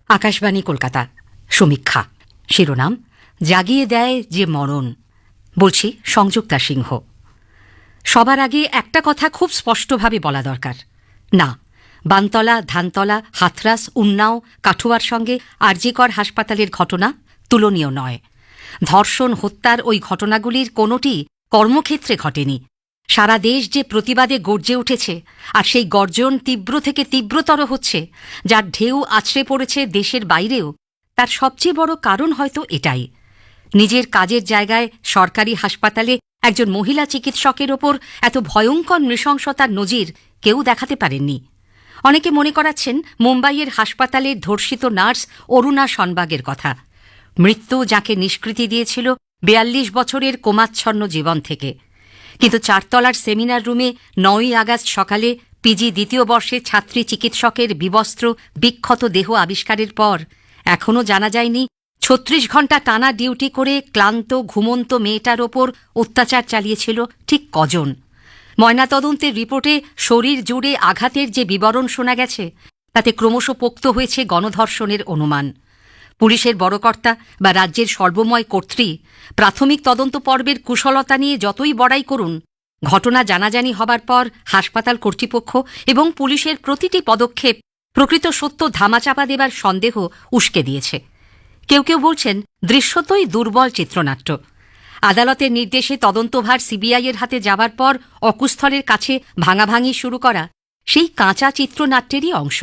আকাশবাণী কলকাতা, সমীক্ষা। শিরোনাম, জাগিয়ে দেয় যে মরণ। বলছি সংযুক্তা সিংহ। সবার আগে একটা কথা খুব স্পষ্টভাবে বলা দরকার। না, বানতলা, ধানতলা, হাথরাস, উন্নাও, কাঠুয়ার সঙ্গে আরজিকর হাসপাতালের ঘটনা তুলনীয় নয়। ধর্ষণ, হত্যার ওই ঘটনাগুলির কোনোটি কর্মক্ষেত্রে ঘটেনি। সারা দেশ যে প্রতিবাদে গর্জে উঠেছে, আর সেই গর্জন তীব্র থেকে তীব্রতর হচ্ছে, যার ঢেউ আছড়ে পড়েছে দেশের বাইরেও, তার সবচেয়ে বড় কারণ হয়তো এটাই: নিজের কাজের জায়গায় সরকারি হাসপাতালে একজন মহিলা চিকিৎসকের ওপর এত ভয়ঙ্কর নৃশংসতার নজির কেউ দেখাতে পারেননি। অনেকে মনে করাচ্ছেন মুম্বাইয়ের হাসপাতালের ধর্ষিত নার্স অরুণা শনবাগের কথা। মৃত্যু যাকে নিষ্কৃতি দিয়েছিল ৪২ বছরের কোমাচ্ছন্ন জীবন থেকে। কিন্তু চারতলার সেমিনার রুমে ৯ই আগস্ট সকালে পিজি দ্বিতীয় বর্ষের ছাত্রী চিকিৎসকের বিবস্ত্র বিক্ষত দেহ আবিষ্কারের পর এখনও জানা যায়নি ৩৬ ঘণ্টা টানা ডিউটি করে ক্লান্ত ঘুমন্ত মেয়েটার ওপর অত্যাচার চালিয়েছিল ঠিক কজন। ময়নাতদন্তের রিপোর্টে শরীর জুড়ে আঘাতের যে বিবরণ শোনা গেছে, তাতে ক্রমশ পোক্ত হয়েছে গণধর্ষণের অনুমান। পুলিশের বড়কর্তা বা রাজ্যের সর্বময় কর্ত্রী প্রাথমিক তদন্ত পর্বের কুশলতা নিয়ে যতই বড়াই করুন, ঘটনা জানাজানি হবার পর হাসপাতাল কর্তৃপক্ষ এবং পুলিশের প্রতিটি পদক্ষেপ প্রকৃত সত্য ধামাচাপা দেবার সন্দেহ উস্কে দিয়েছে। কেউ কেউ বলছেন দৃশ্যতই দুর্বল চিত্রনাট্য। আদালতের নির্দেশে তদন্তভার সিবিআইয়ের হাতে যাবার পর অকুস্থলের কাছে ভাঙাভাঙি শুরু করা সেই কাঁচা চিত্রনাট্যেরই অংশ।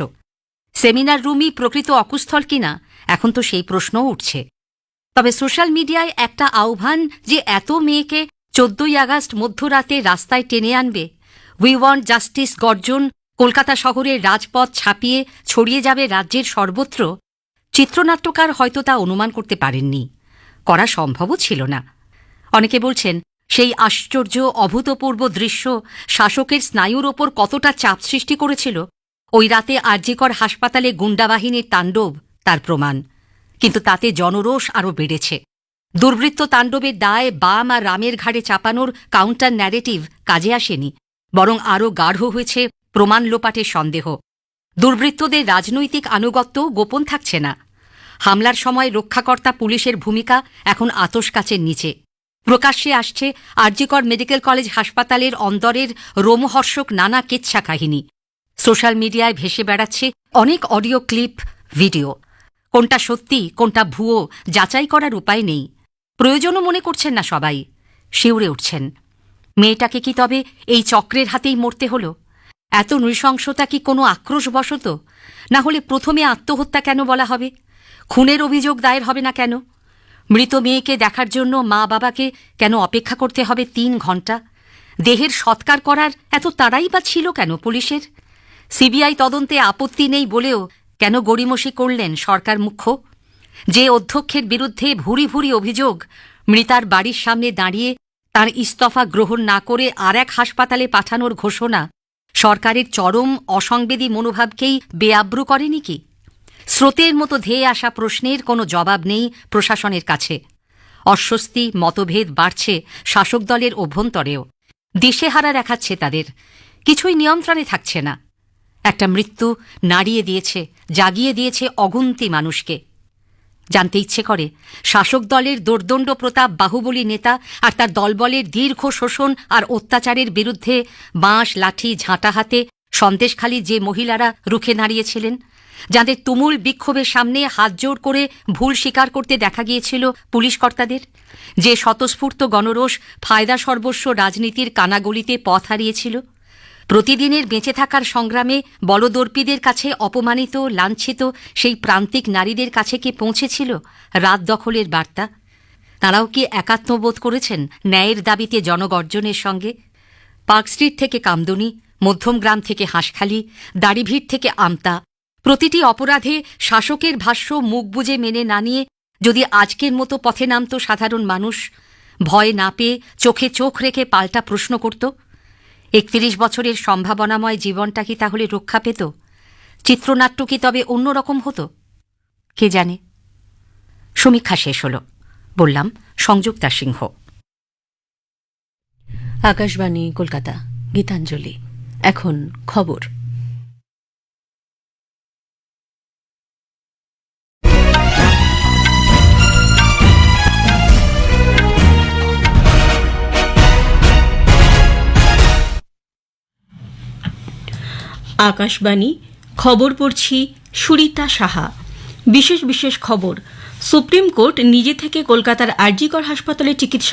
সেমিনার রুমই প্রকৃত অকুস্থল কিনা এখন তো সেই প্রশ্নও উঠছে। তবে সোশ্যাল মিডিয়ায় একটা আহ্বান যে এত মেয়েকে ১৪ই আগস্ট মধ্যরাতে রাস্তায় টেনে আনবে, উই ওয়ান্ট জাস্টিস গর্জন কলকাতা শহরের রাজপথ ছাপিয়ে ছড়িয়ে যাবে রাজ্যের সর্বত্র, চিত্রনাট্যকার হয়তো তা অনুমান করতে পারেননি, করা সম্ভবও ছিল না। অনেকে বলছেন সেই আশ্চর্য অভূতপূর্ব দৃশ্য শাসকের স্নায়ুর ওপর কতটা চাপ সৃষ্টি করেছিল, ওই রাতে আরজিকর হাসপাতালে গুন্ডাবাহিনীর তাণ্ডব তার প্রমাণ। কিন্তু তাতে জনরোষ আরও বেড়েছে। দুর্বৃত্ত তাণ্ডবের দায় বাম আর রামের ঘাড়ে চাপানোর কাউন্টার ন্যারেটিভ কাজে আসেনি, বরং আরও গাঢ় হয়েছে প্রমাণ লোপাটের সন্দেহ। দুর্বৃত্তদের রাজনৈতিক আনুগত্য গোপন থাকছে না। হামলার সময় রক্ষাকর্তা পুলিশের ভূমিকা এখন আতশকাচের নিচে। প্রকাশ্যে আসছে আরজিকর মেডিকেল কলেজ হাসপাতালের অন্দরের রোমহর্ষক নানা কেচ্ছা কাহিনী। সোশ্যাল মিডিয়ায় ভেসে বেড়াচ্ছে অনেক অডিও ক্লিপ, ভিডিও। কোনটা সত্যি কোনটা ভুয়ো যাচাই করার উপায় নেই। প্রয়োজনও মনে করছেন না সবাই। শিউরে উঠছেন। মেয়েটাকে কি তবে এই চক্রের হাতেই মরতে হল? এত নৃশংসতা কি কোনো আক্রোশবশত? না হলে প্রথমে আত্মহত্যা কেন বলা হবে? খুনের অভিযোগ দায়ের হবে না কেন? মৃত মেয়েকে দেখার জন্য মা বাবাকে কেন অপেক্ষা করতে হবে ৩ ঘণ্টা? দেহের সৎকার করার এত তাড়াই বা ছিল কেন পুলিশের? সিবিআই তদন্তে আপত্তি নেই বলেও কেন গড়িমসি করলেন সরকার মুখ্য? যে অধ্যক্ষের বিরুদ্ধে ভুরি ভুরি অভিযোগ, মৃতার বাড়ির সামনে দাঁড়িয়ে তার ইস্তফা গ্রহণ না করে আর এক হাসপাতালে পাঠানোর ঘোষণা সরকারের চরম অসংবেদী মনোভাবকেই বেআব্রু করেনি কি? স্রোতের মতো ধেয়ে আসা প্রশ্নের কোনো জবাব নেই প্রশাসনের কাছে। অস্বস্তি, মতভেদ বাড়ছে শাসক দলের অভ্যন্তরেও। দিশেহারা দেখাচ্ছে তাদের, কিছুই নিয়ন্ত্রণে থাকছে না। একটা মৃত্যু নাড়িয়ে দিয়েছে, জাগিয়ে দিয়েছে অগুন্তি মানুষকে। জানতে ইচ্ছে করে শাসক দলের দোর্দণ্ড প্রতাপ বাহুবলী নেতা আর তার দলবলের দীর্ঘ শোষণ আর অত্যাচারের বিরুদ্ধে বাঁশ লাঠি ঝাঁটা হাতে সন্দেশখালী যে মহিলারা রুখে দাঁড়িয়েছিলেন, যাদের তুমুল বিক্ষোভের সামনে হাতজোড় করে ভুল স্বীকার করতে দেখা গিয়েছিল পুলিশ কর্তাদের, যে স্বতঃস্ফূর্ত গণরোষ ফায়দা সর্বস্ব রাজনীতির কানাগলিতে পথ হারিয়েছিল, প্রতিদিনের বেঁচে থাকার সংগ্রামে বলদর্পীদের কাছে অপমানিত লাঞ্ছিত সেই প্রান্তিক নারীদের কাছে কি পৌঁছেছিল রাত দখলের বার্তা? তাঁরাও কি একাত্মবোধ করেছেন ন্যায়ের দাবিতে জনগর্জনের সঙ্গে? পার্ক স্ট্রিট থেকে কামদুনি, মধ্যমগ্রাম থেকে হাঁসখালি, দাড়িভিড় থেকে আমতা, প্রতিটি অপরাধে শাসকের ভাষ্য মুখ বুজে মেনে না নিয়ে যদি আজকের মতো পথে নামত সাধারণ মানুষ, ভয় না পেয়ে চোখে চোখ রেখে পাল্টা প্রশ্ন করত, ৩১ বছরের সম্ভাবনাময় জীবনটা কি তাহলে রক্ষা পেত? চিত্রনাট্য কি তবে অন্যরকম হতো? কে জানে। সমীক্ষা শেষ হল। বললাম সংযুক্তা সিংহ। আকাশবাণী কলকাতা, গীতাঞ্জলি। এখন খবর। আকাশবাণী খবর পড়ছি সুরিতা সাহা। বিশেষ খবর, সুপ্রিম কোর্ট নিজে থেকে কলকাতার আরজিকর হাসপাতালে চিকিৎসা